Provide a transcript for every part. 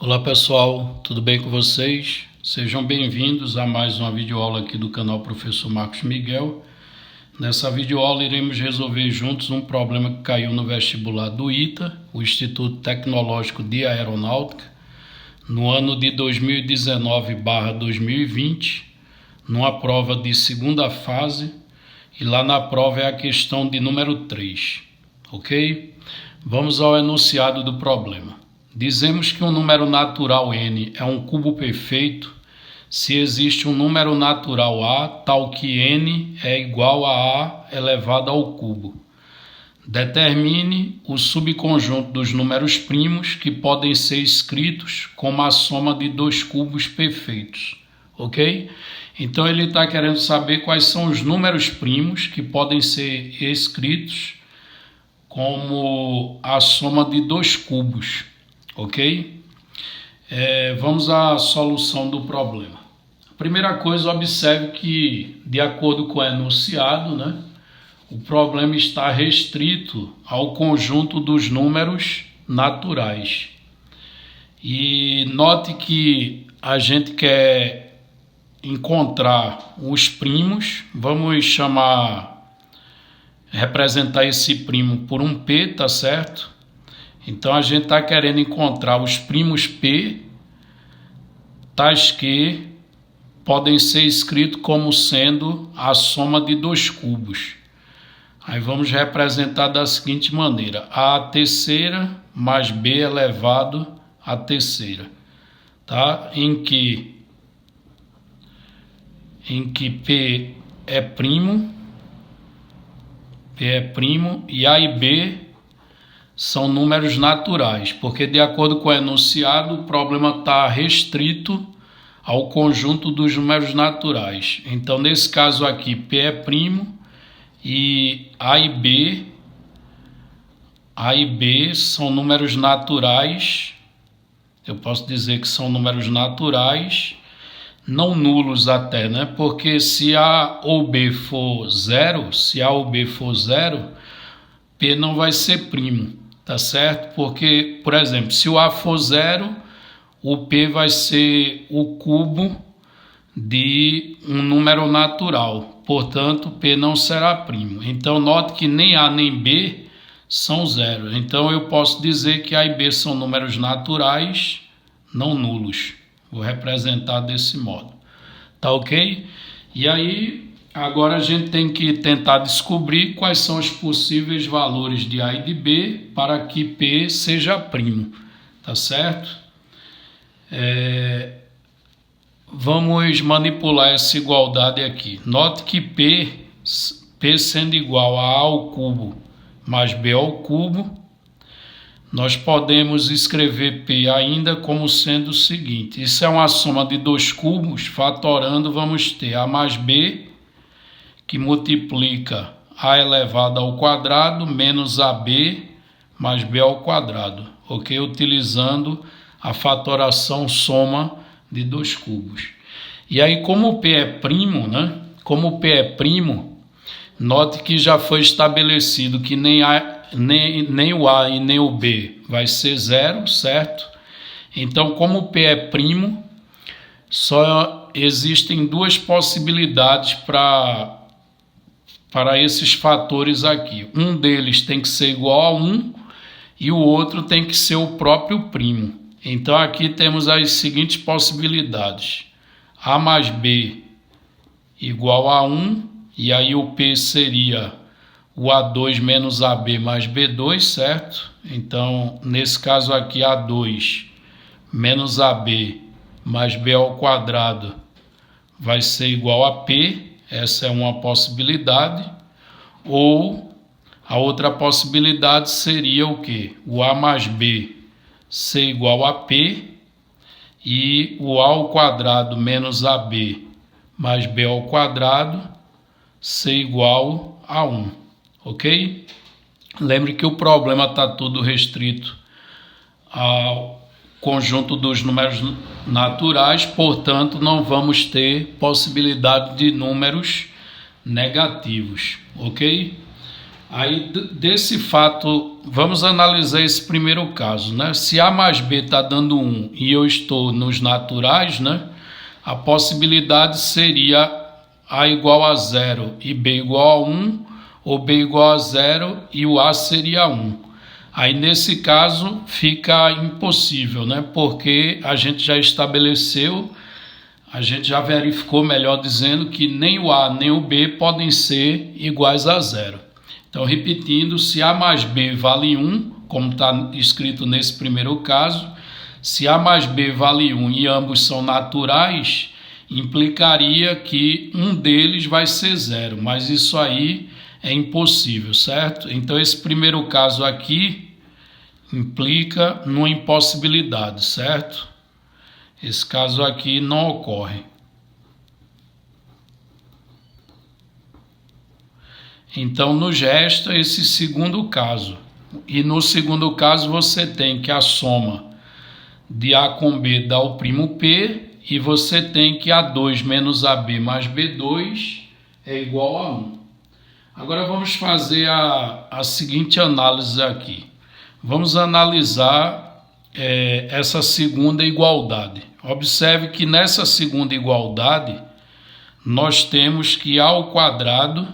Olá pessoal, tudo bem com vocês? Sejam bem-vindos a mais uma videoaula aqui do canal Professor Marcos Miguel. Nessa videoaula iremos resolver juntos um problema que caiu no vestibular do ITA, o Instituto Tecnológico de Aeronáutica, no ano de 2019/2020, numa prova de segunda fase, e lá na prova é a questão de número 3, ok? Vamos ao enunciado do problema. Dizemos que um número natural n é um cubo perfeito se existe um número natural a tal que n é igual a a elevado ao cubo. Determine o subconjunto dos números primos que podem ser escritos como a soma de dois cubos perfeitos, ok? Então ele está querendo saber quais são os números primos que podem ser escritos como a soma de dois cubos. Ok? Vamos à solução do problema. A primeira coisa, observe que, de acordo com o enunciado, o problema está restrito ao conjunto dos números naturais. E note que a gente quer encontrar os primos, vamos representar esse primo por um P, tá certo? Então, a gente está querendo encontrar os primos P, tais que podem ser escritos como sendo a soma de dois cubos. Aí vamos representar da seguinte maneira: a terceira mais B elevado à terceira, tá? Em que P é primo e A e B são números naturais, porque de acordo com o enunciado, o problema está restrito ao conjunto dos números naturais. Então, nesse caso aqui, P é primo e A e B são números naturais. Eu posso dizer que são números naturais, não nulos até, Porque se A ou B for zero, P não vai ser primo. Tá certo? Porque, por exemplo, se o A for zero, o P vai ser o cubo de um número natural. Portanto, P não será primo. Então, note que nem A nem B são zero. Então, eu posso dizer que A e B são números naturais, não nulos. Vou representar desse modo. Tá ok? E aí, agora a gente tem que tentar descobrir quais são os possíveis valores de A e de B para que P seja primo, tá certo? Vamos manipular essa igualdade aqui. Note que P sendo igual a A ao cubo mais B ao cubo, nós podemos escrever P ainda como sendo o seguinte: isso é uma soma de dois cubos, fatorando vamos ter A mais B, que multiplica A elevado ao quadrado menos AB mais B ao quadrado, ok? Utilizando a fatoração soma de dois cubos. E aí, como o P é primo, note que já foi estabelecido que nem o A e nem o B vai ser zero, certo? Então, como o P é primo, só existem duas possibilidades para esses fatores aqui. Um deles tem que ser igual a 1 e o outro tem que ser o próprio primo. Então, aqui temos as seguintes possibilidades: A mais B igual a 1, e aí o P seria o A2 menos AB mais B2, certo? Então, nesse caso aqui, A2 menos AB mais B ao quadrado vai ser igual a P. Essa é uma possibilidade. Ou a outra possibilidade seria o quê? O A mais B ser igual a P e o A ao quadrado menos AB mais B ao quadrado ser igual a 1, ok? Lembre que o problema está tudo restrito ao conjunto dos números naturais, portanto, não vamos ter possibilidade de números negativos, ok? Aí, desse fato, vamos analisar esse primeiro caso, né? Se A mais B está dando 1 e eu estou nos naturais, né? A possibilidade seria A igual a 0 e B igual a 1, ou B igual a 0 e o A seria 1. Aí, nesse caso, fica impossível, né? Porque a gente já estabeleceu, a gente já verificou, melhor dizendo, que nem o A nem o B podem ser iguais a 0. Então, repetindo, se A mais B vale 1, como está escrito nesse primeiro caso, se A mais B vale 1 e ambos são naturais, implicaria que um deles vai ser 0, mas isso aí é impossível, certo? Então, esse primeiro caso aqui implica numa impossibilidade, certo? Esse caso aqui não ocorre. Então, nos resta esse segundo caso. E no segundo caso, você tem que a soma de A com B dá o primo P, e você tem que A2 menos AB mais B2 é igual a 1. Agora, vamos fazer a seguinte análise aqui. Vamos analisar essa segunda igualdade. Observe que nessa segunda igualdade, nós temos que A ao quadrado.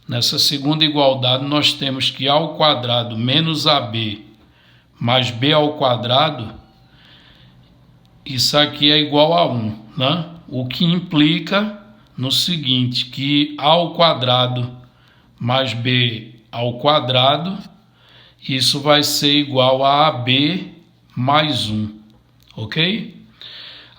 Nessa segunda igualdade, nós temos que A ao quadrado menos AB mais B ao quadrado, isso aqui é igual a 1, né? O que implica no seguinte, que A ao quadrado mais B ao quadrado, isso vai ser igual a AB mais 1, ok?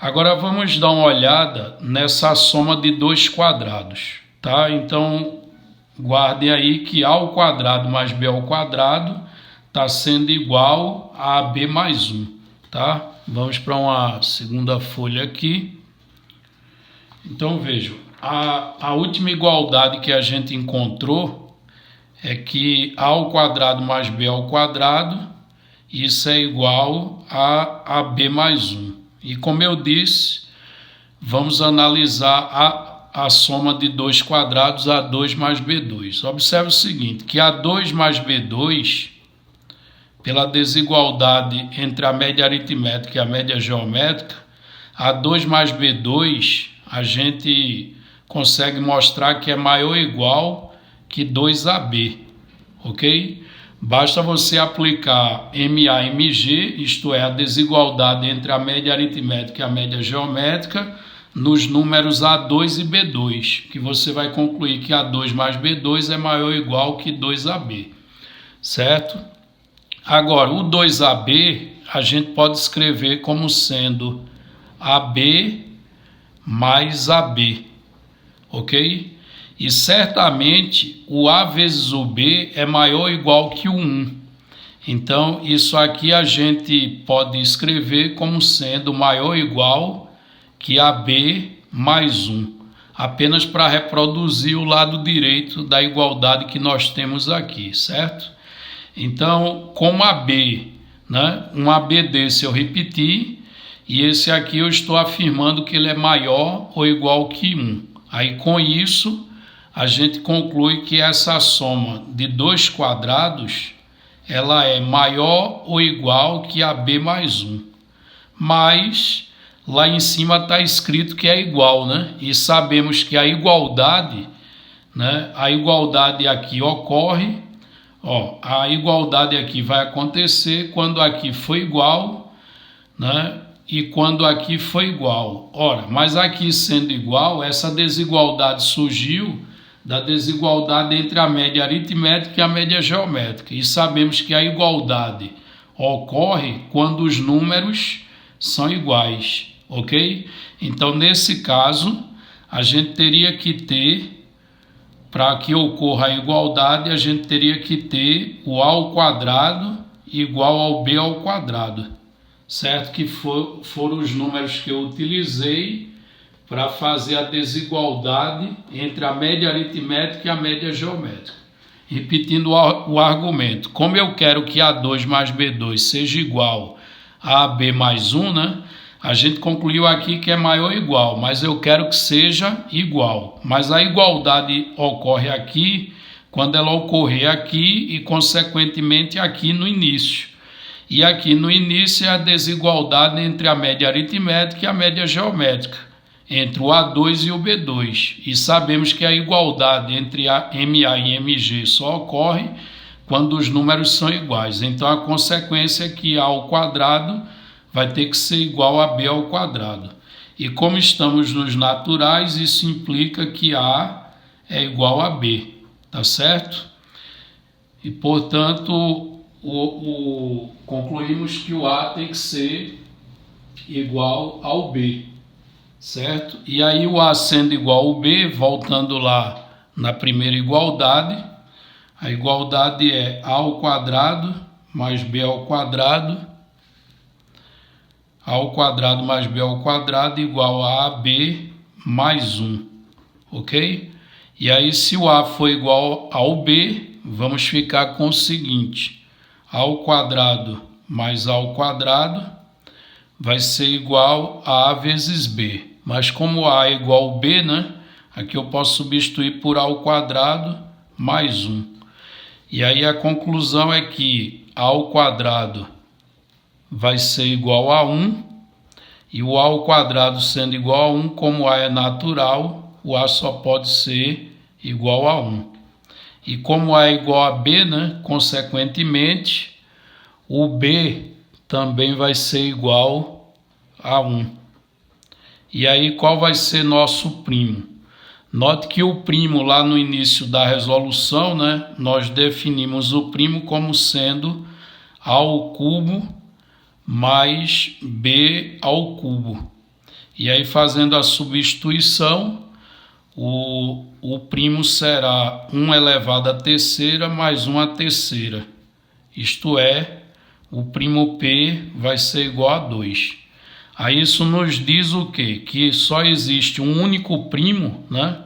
Agora vamos dar uma olhada nessa soma de dois quadrados, tá? Então, guardem aí que A ao quadrado mais B ao quadrado está sendo igual a AB mais 1, tá? Vamos para uma segunda folha aqui. Então, vejam, a última igualdade que a gente encontrou é que A ao quadrado mais B ao quadrado, isso é igual a AB mais 1. E como eu disse, vamos analisar a soma de dois quadrados, A2 mais B2. Observe o seguinte, que A2 mais B2, pela desigualdade entre a média aritmética e a média geométrica, A2 mais B2, a gente consegue mostrar que é maior ou igual que 2AB, ok? Basta você aplicar MA e MG, isto é, a desigualdade entre a média aritmética e a média geométrica, nos números A2 e B2, que você vai concluir que A2 mais B2 é maior ou igual que 2AB, certo? Agora, o 2AB a gente pode escrever como sendo AB mais AB, ok? E certamente o A vezes o B é maior ou igual que o 1. Então, isso aqui a gente pode escrever como sendo maior ou igual que AB mais 1, apenas para reproduzir o lado direito da igualdade que nós temos aqui, certo? Então, como AB, né, um AB desse eu repeti, e esse aqui eu estou afirmando que ele é maior ou igual que 1. Aí, com isso, a gente conclui que essa soma de dois quadrados, ela é maior ou igual que AB mais 1. Mas lá em cima está escrito que é igual, né? E sabemos que a igualdade, né, a igualdade aqui ocorre, ó, a igualdade aqui vai acontecer quando aqui for igual, né? E quando aqui for igual. Ora, mas aqui sendo igual, essa desigualdade surgiu da desigualdade entre a média aritmética e a média geométrica. E sabemos que a igualdade ocorre quando os números são iguais, ok? Então, nesse caso, a gente teria que ter, para que ocorra a igualdade, a gente teria que ter o A ao quadrado igual ao B ao quadrado, certo? Que foram os números que eu utilizei para fazer a desigualdade entre a média aritmética e a média geométrica. Repetindo o argumento, como eu quero que A2 mais B2 seja igual a AB mais 1, né? A gente concluiu aqui que é maior ou igual, mas eu quero que seja igual. Mas a igualdade ocorre aqui quando ela ocorrer aqui e, consequentemente, aqui no início. E aqui no início é a desigualdade entre a média aritmética e a média geométrica, entre o A2 e o B2. E sabemos que a igualdade entre a MA e MG só ocorre quando os números são iguais. Então a consequência é que A ao quadrado vai ter que ser igual a B ao quadrado. E como estamos nos naturais, isso implica que A é igual a B, tá certo? E portanto, concluímos que o A tem que ser igual ao B, certo? E aí o A sendo igual ao B, voltando lá na primeira igualdade, a igualdade é A ao quadrado mais B ao quadrado, A ao quadrado mais B ao quadrado igual a AB mais 1, ok? E aí se o A for igual ao B, vamos ficar com o seguinte: A ao quadrado mais A ao quadrado vai ser igual a A vezes B. Mas como A é igual ao B, né? Aqui eu posso substituir por A ao quadrado mais 1. E aí a conclusão é que A ao quadrado vai ser igual a 1. E o A ao quadrado sendo igual a 1, como A é natural, o A só pode ser igual a 1. E como A é igual a B, né? Consequentemente, o B também vai ser igual a 1. E aí qual vai ser nosso primo? Note que o primo lá no início da resolução, né, nós definimos o primo como sendo A ao cubo mais B ao cubo. E aí fazendo a substituição, o primo será 1 elevado à terceira mais 1 à terceira. Isto é, o primo P vai ser igual a 2. Aí isso nos diz o quê? Que só existe um único primo, né?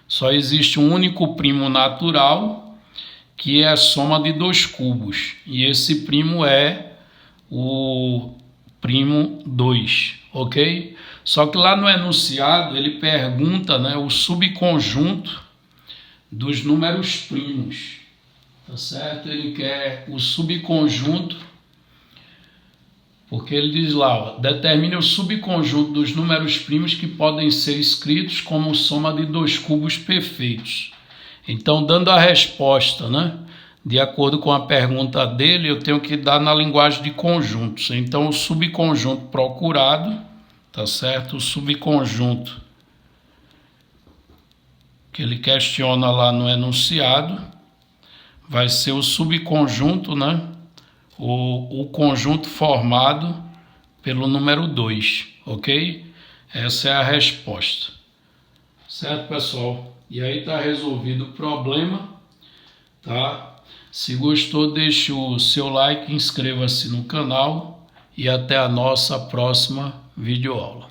Só existe um único primo natural, que é a soma de dois cubos. E esse primo é o primo 2, ok? Só que lá no enunciado ele pergunta, né, o subconjunto dos números primos, tá certo? Ele quer o subconjunto, porque ele diz lá, ó, determine o subconjunto dos números primos que podem ser escritos como soma de dois cubos perfeitos. Então, dando a resposta, né, de acordo com a pergunta dele, eu tenho que dar na linguagem de conjuntos. Então, o subconjunto procurado, tá certo? O subconjunto que ele questiona lá no enunciado vai ser o subconjunto, né? O conjunto formado pelo número 2, ok? Essa é a resposta. Certo, pessoal? E aí está resolvido o problema, tá? Se gostou, deixe o seu like, inscreva-se no canal e até a nossa próxima videoaula.